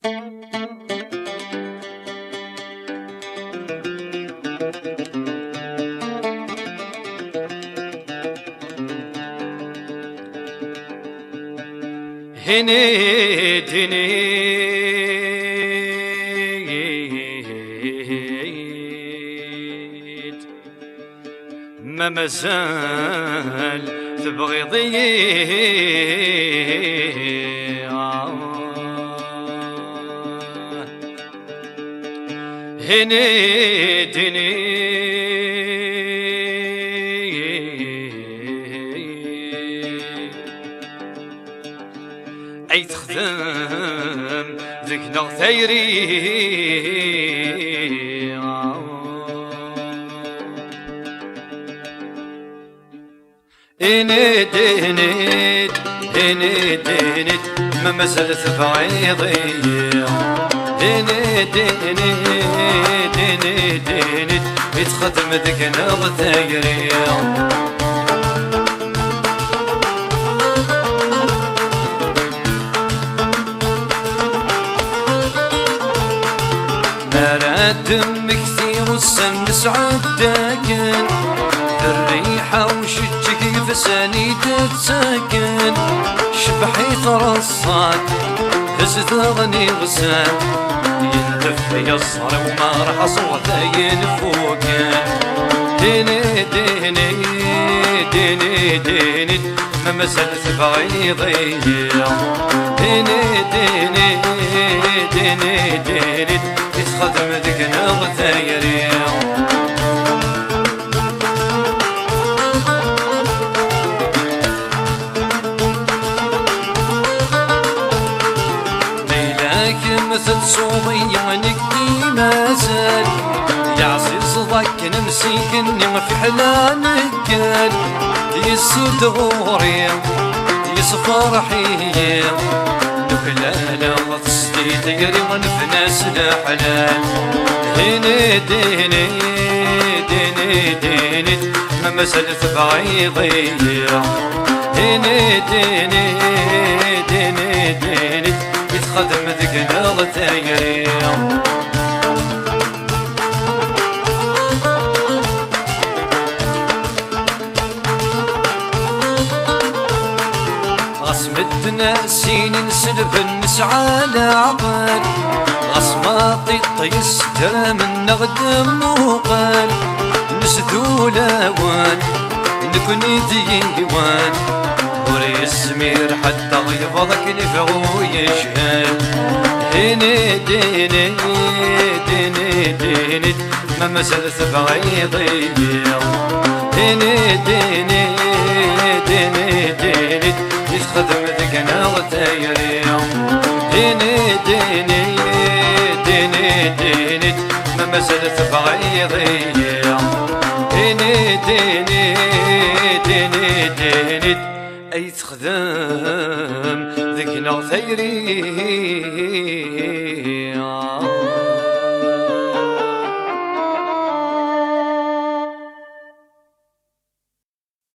هنيت ما مازال تبغي ضيع هنيت أي تخدم ذكنا ثيري إنيت ما مازالت بعيضي إنيت يتخدم ذكنا ثيري دمك كثير والسن سعداكن الريحة وشجك فساني تتساكن شبحي ترصاد هزت غني غسان يلف يصر وما راح صوته ينفوكن ديني ما مازالت بعيضي ديني يتخدم ذكنا غثايري ليلاك مثل صوبي عنك مازال يعصي صداك نمسيكني في حلانك قال يسير دغوري يصفر حيام لا تصدي تقري ونفناس الحلال ديني ما مازالت بعيضي ديني يتخدم ذكنا غثايري غصمتنا سنين سلف النسعى لعقل غصماطي طيس ترى من نغدم وقال نسدو لاوان نكوني ديوان وري السمير حتى يفضك نفعو يشهد ديني ما مازالت بعيضي ديني يتخدم ذكنا غثايري ديني ما مازالت بعيضي ديني أي تخدم ذكنا غثايري